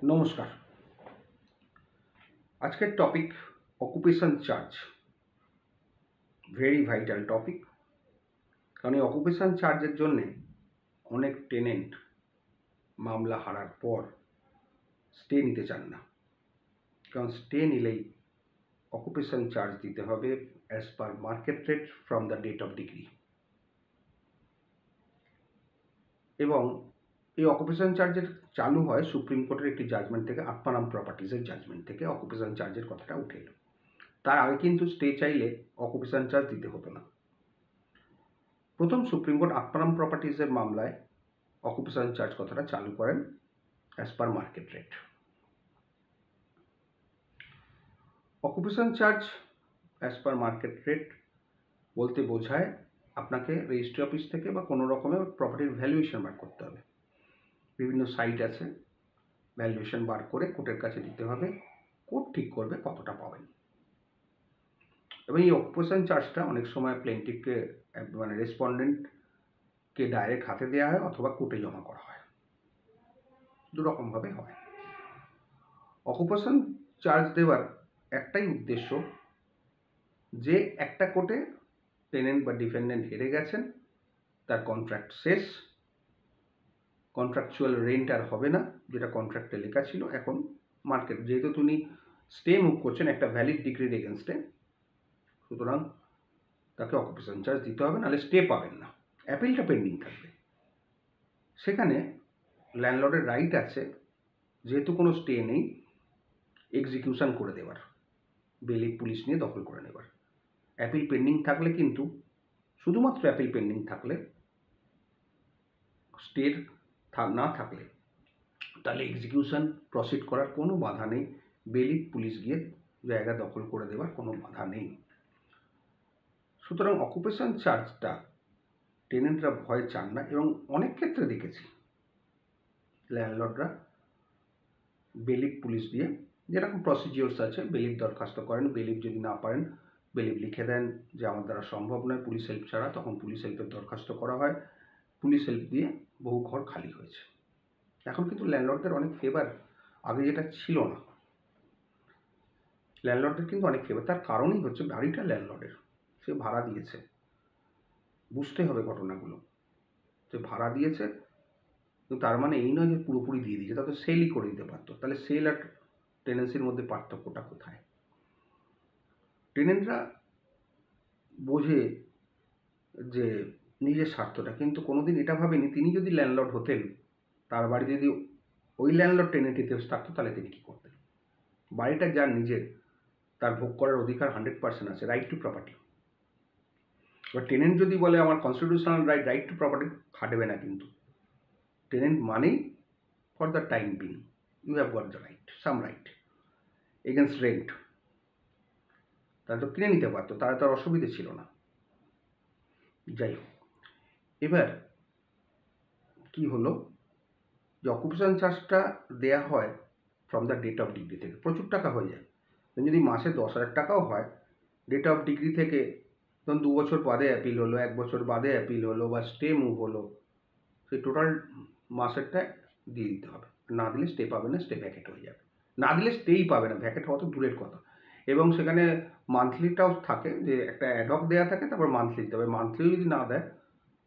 নমস্কার। আজকের topic occupation charge. Very vital topic, কারণ এই অকুপেশন চার্জের জন্যে অনেক টেনেন্ট মামলা হারার পর স্টে নিতে চান না, কারণ স্টে নিলেই অকুপেশন চার্জ দিতে হবে as per market rate from the date of decree. এবং এই অকুপেশন চার্জের চালু হয় সুপ্রিম কোর্টের একটি জাজমেন্ট থেকে, আত্মারাম প্রপার্টিজের জাজমেন্ট থেকে অকুপেশন চার্জের কথাটা উঠে এলো। তার আগে কিন্তু স্টে চাইলে অকুপেশন চার্জ দিতে হতো না। প্রথম সুপ্রিম কোর্ট আত্মারাম প্রপার্টিজের মামলায় অকুপেশন চার্জ কথাটা চালু করেন as per market rate. Occupation charge as per market rate বলতে বোঝায় আপনাকে রেজিস্ট্রি অফিস থেকে বা কোনো রকমের প্রপার্টির ভ্যালুয়েশন বার করতে হবে। বিভিন্ন সাইট আছে, ভ্যালুয়েশন বার করে কোর্টের কাছে দিতে হবে, কোর্ট ঠিক করবে কতটা পাবেন। এবং এই অকুপেশন চার্জটা অনেক সময় প্লেন্টিফকে রেসপন্ডেন্টকে ডাইরেক্ট হাতে দেওয়া হয় অথবা কোর্টে জমা করা হয়, দুরকমভাবে হয়। অকুপেশন চার্জ দেওয়ার একটাই উদ্দেশ্য যে একটা কোর্টে টেনেন্ট বা ডিফেন্ডেন্ট হেরে গেছেন, তার কন্ট্রাক্ট শেষ, কন্ট্রাকচুয়াল রেন্ট আর হবে না যেটা কন্ট্রাক্টে লেখা ছিল। এখন মার্কেট যেহেতু তিনি স্টে মুভ করছেন একটা ভ্যালিড ডিগ্রির এগেনস্টে, সুতরাং তাকে অকুপেশন চার্জ দিতে হবে, নাহলে স্টে পাবেন না, অ্যাপিলটা পেন্ডিং থাকবে। সেখানে ল্যান্ডলর্ডের রাইট আছে, যেহেতু কোনো স্টে নেই, এক্সিকিউশন করে দেওয়ার, বেলিক পুলিশ নিয়ে দখল করে নেবার। অ্যাপিল পেন্ডিং থাকলে কিন্তু, শুধুমাত্র অ্যাপিল পেন্ডিং থাকলে, স্টের না থাকলে, তাহলে এক্সিকিউশন প্রসিড করার কোনো বাধা নেই, বেলিক পুলিশ গিয়ে জায়গা দখল করে দেওয়ার কোনো বাধা নেই। সুতরাং অকুপেশন চার্জটা টেনেন্টরা ভয় চান না, এবং অনেক ক্ষেত্রে দেখেছি ল্যান্ডলর্ডরা বেলিক পুলিশ দিয়ে, যেরকম প্রসিডিওর্স আছে, বেলিক দরখাস্ত করেন, বেলিক যদি না পারেন বেলিক লিখে দেন যে আমার দ্বারা সম্ভব নয় পুলিশ হেল্প ছাড়া, তখন পুলিশ হেল্পের দরখাস্ত করা হয়, পুলিশ হেল্প দিয়ে বহু ঘর খালি হয়েছে। এখন কিন্তু ল্যান্ডলর্ডদের অনেক ফেভার, আগে যেটা ছিল না। ল্যান্ডলর্ডদের কিন্তু অনেক ফেভার, তার কারণই হচ্ছে বাড়িটা ল্যান্ডলর্ডের, সে ভাড়া দিয়েছে। বুঝতে হবে ঘটনাগুলো, সে ভাড়া দিয়েছে, কিন্তু তার মানে এই নয় যে পুরোপুরি দিয়ে দিয়েছে, তা তো সেলই করে দিতে পারতো। তাহলে সেল আর টেনেন্সির মধ্যে পার্থক্যটা কোথায়? টেনেন্টরা বোঝে যে নিজের স্বার্থটা, কিন্তু কোনোদিন এটা ভাবেনি তিনি যদি ল্যান্ডলর্ড হতেন, তার বাড়ি যদি ওই ল্যান্ডলর্ড টেনেন্ট হিসেবে থাকতো, তাহলে তিনি কী করতেন। বাড়িটা যার নিজের, তার ভোগ করার অধিকার 100% আছে, রাইট টু প্রপার্টি। এবার টেনেন্ট যদি বলে আমার কনস্টিটিউশনাল রাইট টু প্রপার্টি, খাটবে না কিন্তু। টেনেন্ট মানেই for the time being you have got the right, some right against rent. তারা তো কিনে নিতে পারতো, তারা তো আর অসুবিধে ছিল না। যাই হোক, এবার কি হলো, যে অকুপেশন চার্জটা দেয়া হয় from the date of decree থেকে, প্রচুর টাকা হয়ে যায়। যদি মাসে 10,000 টাকাও হয়, ডেট অফ ডিগ্রি থেকে ধরুন 2 বছর বাদে অ্যাপিল হলো, 1 বছর বাদে অ্যাপিল হলো, বা স্টে মুভ হলো, সেই টোটাল মাসেরটা দিয়ে দিতে হবে। না দিলে স্টে পাবে না, স্টে ভ্যাকেট হয়ে যাবে। না দিলে স্টেই পাবে না, ভ্যাকেট হওয়া তো দূরের কথা। এবং সেখানে মান্থলিটাও থাকে, যে একটা অ্যাডহক দেওয়া থাকে, তারপর মান্থলি দিতে হবে। মান্থলিও যদি না দেয়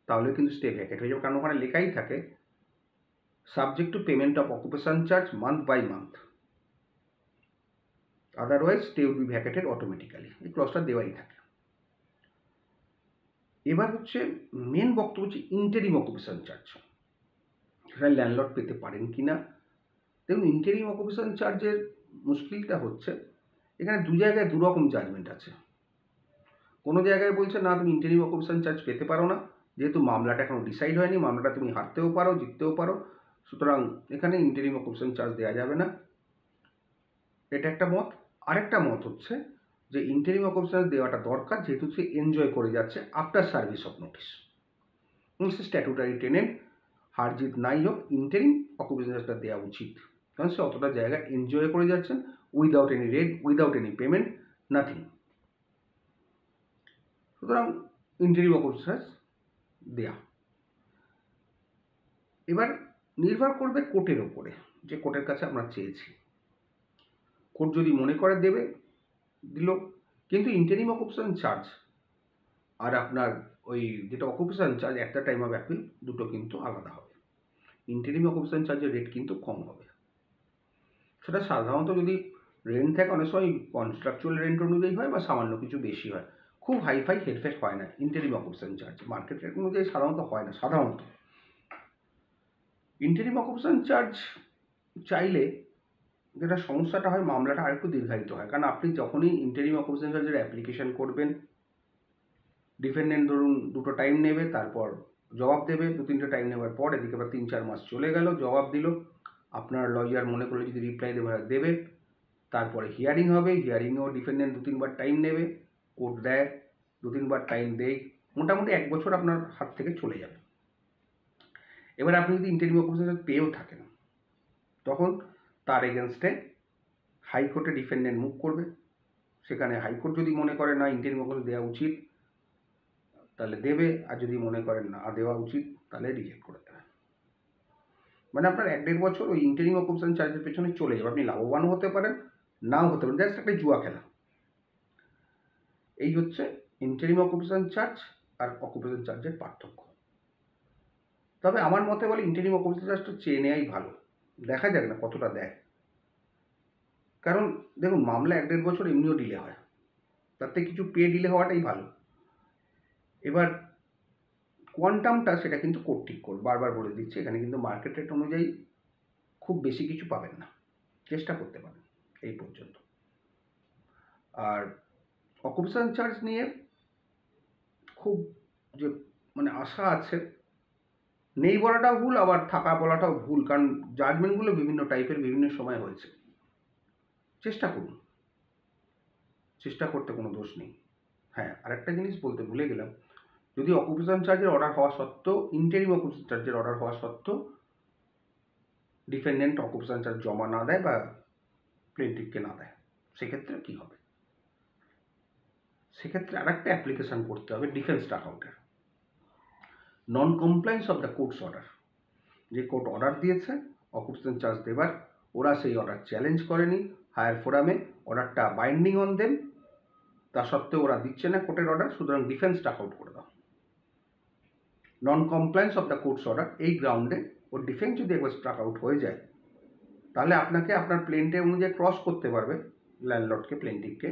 তাহলে কিন্তু স্টে ভ্যাকেট হয়ে যাবে, কারণ ওখানে লেখাই থাকে subject to payment of occupation charge month by month, otherwise stay will be vacated automatically, এই ক্লজটা দেওয়াই থাকে। এবার হচ্ছে মেন বক্তব্য হচ্ছে ইন্টারিম অকুপেশন চার্জ, সেটা ল্যান্ডলর্ড পেতে পারেন কি না। দেখুন, ইন্টারিম অকুপেশন চার্জের মুশকিলটা হচ্ছে, এখানে দু জায়গায় দুরকম জাজমেন্ট আছে। কোনো জায়গায় বলছে না, তুমি ইন্টারিম অকুপেশন চার্জ পেতে পারো না, যেহেতু মামলাটা এখনো ডিসাইড হয়নি, মামলাটা তুমি হারতেও পারো, জিততেও পারো, সুতরাং এখানে ইন্টারিম অকুপেশন চার্জ দেওয়া যাবে না, এটা একটা মত। আরেকটা মত হচ্ছে যে ইন্টারিম অকুপেশন দেওয়াটা দরকার, যেহেতু সে এনজয় করে যাচ্ছে আফটার সার্ভিস অফ নোটিস, সে স্ট্যাটুটারি টেনেন্ট, হার জিত নাই হোক, ইন্টারিম অকুপেশন চার্জটা দেওয়া উচিত, কারণ সে অতটা জায়গা এনজয় করে যাচ্ছেন without any rent, without any payment, nothing. সুতরাং ইন্টারিম অকুপেশন চার্জ দেয়া। এবার নির্ভর করবে কোর্টের ওপরে, যে কোর্টের কাছে আমরা চেয়েছি। কোর্ট যদি মনে করে দেবে, দিল। কিন্তু ইন্টারিম অকুপেশন চার্জ আর আপনার ওই যেটা occupation charge at the time of appeal দুটো কিন্তু আলাদা হবে। ইন্টারিম অকুপেশন চার্জের রেট কিন্তু কম হবে। সেটা সাধারণত যদি রেন্ট থাকে অনেক সময় কন্ট্রাকচুয়াল রেন্ট অনুযায়ী হয় বা সামান্য কিছু বেশি হয়, খুব হাইফাই হেরফের হয় না interim occupation charge, market rate অনুযায়ী সাধারণত হয় না। সাধারণত ইন্টারিম অকুপেশন চার্জ চাইলে যেটা সমস্যাটা হয়, মামলাটা আরেকটু দীর্ঘায়িত হয়। কারণ আপনি যখনই ইন্টারিম অকুপেশন চার্জের অ্যাপ্লিকেশন করবেন, ডিফেন্ডেন্ট ধরুন দুটো টাইম নেবে, তারপর জবাব দেবে, 2-3টে টাইম নেওয়ার পর এদিকে আবার 3-4 মাস চলে গেল, জবাব দিল, আপনার লয়ার মনে করলে যদি রিপ্লাই দেবে, তারপরে হিয়ারিং হবে, হিয়ারিংয়েও ডিফেন্ডেন্ট 2-3বার টাইম নেবে, কোর্ট দেয়, 2-3বার টাইম দেয়, মোটামুটি 1 বছর আপনার হাত থেকে চলে যাবে। এবার আপনি যদি ইন্টারিম অকুপেশন চার্জ পেয়েও থাকেন, তখন তার এগেনস্টে হাইকোর্টে ডিফেন্ডেন্ট মুভ করবে। সেখানে হাইকোর্ট যদি মনে করে না ইন্টারিম অকুপেশন দেওয়া উচিত, তাহলে দেবে, আর যদি মনে করেন না দেওয়া উচিত, তাহলে রিজেক্ট করে দেবে। মানে আপনার 1-1.5 বছর ওই ইন্টারিম অকুপেশন চার্জের পেছনে চলে যাবে। আপনি লাভবানও হতে পারেন, নাও হতে পারেন, জাস্ট একটা জুয়া খেলা। এই হচ্ছে ইন্টারিম অকুপেশন চার্জ আর অকুপেশন চার্জের পার্থক্য। তবে আমার মতে বলে ইন্টারিম অকুপেশন চার্জটা চেয়ে নেওয়াই ভালো, দেখা যাক না কতটা দেয়। কারণ দেখুন, মামলা 1-1.5 বছর এমনিও ডিলে হয়, তার থেকে কিছু পে ডিলে হওয়াটাই ভালো। এবার কোয়ান্টামটা সেটা কিন্তু কোর্ট ঠিক করবে, বারবার বলে দিচ্ছে, এখানে কিন্তু মার্কেট রেট অনুযায়ী খুব বেশি কিছু পাবেন না, চেষ্টা করতে পারেন এই পর্যন্ত। আর অকুপেশন চার্জ নিয়ে খুব যে মানে আশা আছে, নেই বলাটাও ভুল, আবার থাকা বলাটাও ভুল, কারণ জাজমেন্টগুলো বিভিন্ন টাইপের বিভিন্ন সময় হয়েছে। চেষ্টা করুন, চেষ্টা করতে কোনো দোষ নেই। হ্যাঁ, আরেকটা জিনিস বলতে ভুলে গেলাম, যদি অকুপেশন চার্জের অর্ডার হওয়া সত্ত্বেও, ইন্টারিম অকুপেশন চার্জের অর্ডার হওয়া সত্ত্বেও ডিফেন্ডেন্ট অকুপেশন চার্জ জমা না দেয় বা প্লেন্টিফকে না দেয়, সেক্ষেত্রে কী হবে? সেক্ষেত্রে আরেকটা অ্যাপ্লিকেশান করতে হবে ডিফেন্স অ্যাকাউন্টের, non compliance of the courts order. যে কোর্ট অর্ডার দিয়েছে অকুপেশন চার্জ দেবার, ওরা সেই অর্ডার চ্যালেঞ্জ করেনি হায়ার ফোরামে, অর্ডারটা বাইন্ডিং অন দেম, তা সত্ত্বেও ওরা দিচ্ছে না কোর্টের অর্ডার, সুতরাং ডিফেন্স টাক আউট করে দাও। Non compliance of the courts order, এই গ্রাউন্ডে ওর ডিফেন্স যদি একবার স্ট্রাক আউট হয়ে যায়, তাহলে আপনাকে আপনার প্লেন্টের অনুযায়ী ক্রস করতে পারবে ল্যান্ডলর্ডকে, প্লেন্টিফকে,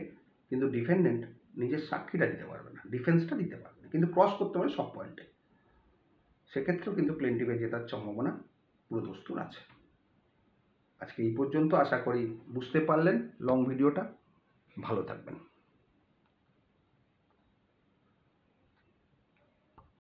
কিন্তু ডিফেন্ডেন্ট নিজের সাক্ষীটা দিতে পারবে না, ডিফেন্সটা দিতে পারবে না, কিন্তু ক্রস করতে পারবে সব পয়েন্টে। সেক্ষেত্রেও কিন্তু প্লেন্টিফে জেতার সম্ভাবনা পুরোদস্তুর আছে। আজকে এই পর্যন্ত, আশা করি বুঝতে পারলেন লং ভিডিওটা। ভালো থাকবেন।